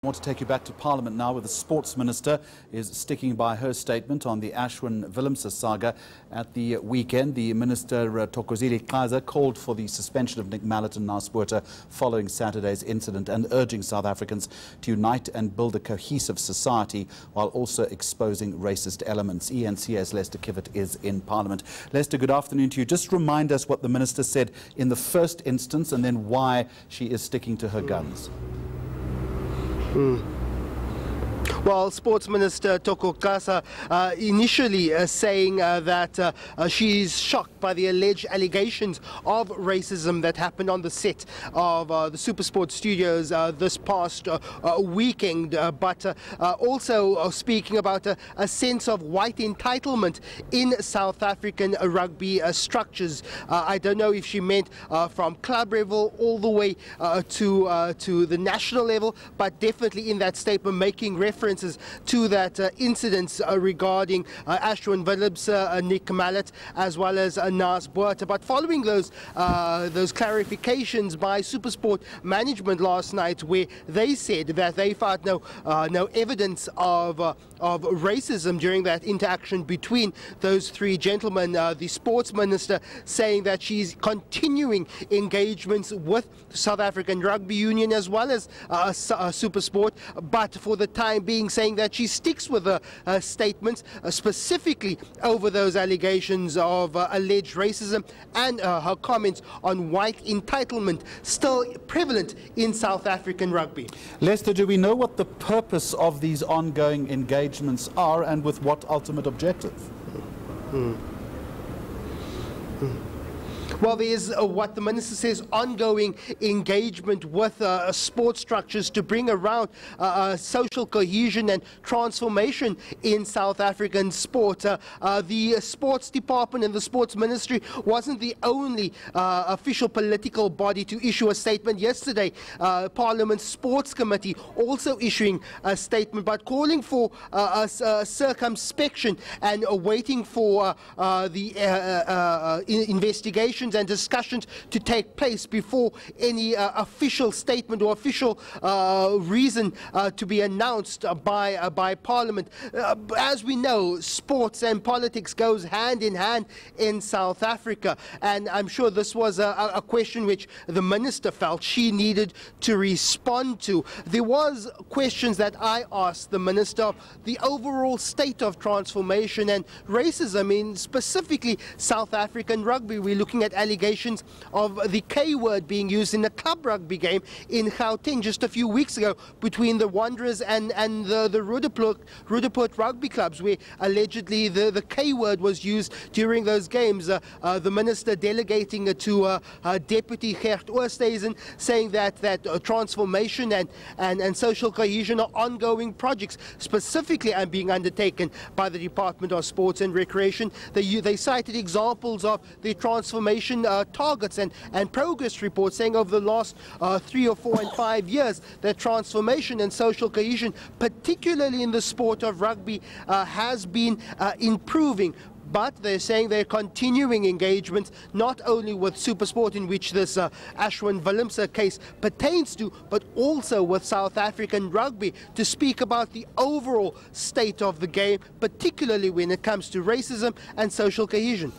I want to take you back to Parliament now, where the Sports Minister is sticking by her statement on the Willemse saga. At the weekend, the Minister Tokozile Xasa called for the suspension of Nick Mallett and Naas Botha following Saturday's incident and urging South Africans to unite and build a cohesive society while also exposing racist elements. eNCA's Lester Kiewit is in Parliament. Lester, good afternoon to you. Just remind us what the Minister said in the first instance and then why she is sticking to her guns. Well, Sports Minister Tokozile Xasa initially saying that she's shocked by the alleged allegations of racism that happened on the set of the Supersport studios this past weekend, but also speaking about a sense of white entitlement in South African rugby structures. I don't know if she meant from club level all the way to the national level, but definitely in that statement making references to that incidents regarding Willemse, Nick Mallett, as well as Naas Botha. But following those clarifications by Supersport management last night, where they said that they found no evidence of racism during that interaction between those three gentlemen, the Sports Minister saying that she's continuing engagements with South African Rugby Union as well as Supersport, but for the time being saying that she sticks with her statements specifically over those allegations of alleged racism and her comments on white entitlement still prevalent in South African rugby. Lester, do we know what the purpose of these ongoing engagements are and with what ultimate objective? Well, there's what the Minister says, ongoing engagement with sports structures to bring around social cohesion and transformation in South African sport. The Sports Department and the Sports Ministry wasn't the only official political body to issue a statement yesterday. Parliament's Sports Committee also issuing a statement, but calling for circumspection and waiting for the investigations and discussions to take place before any official statement or official reason to be announced by Parliament. As we know, sports and politics goes hand in hand in South Africa, and I'm sure this was a question which the Minister felt she needed to respond to. There was questions that I asked the Minister of the overall state of transformation and racism in specifically South African rugby. We're looking at allegations of the K word being used in a club rugby game in Gauteng just a few weeks ago between the Wanderers and the Rudaport rugby clubs, where allegedly the K word was used during those games. The Minister delegating it to Deputy Gert Oosthuizen, saying that transformation and social cohesion are ongoing projects, specifically and being undertaken by the Department of Sports and Recreation. They cited examples of the transformation targets and progress reports, saying over the last 3 or 4 and 5 years that transformation and social cohesion, particularly in the sport of rugby, has been improving. But they're saying they're continuing engagements not only with Supersport, in which this Willemse case pertains to, but also with South African rugby to speak about the overall state of the game, particularly when it comes to racism and social cohesion.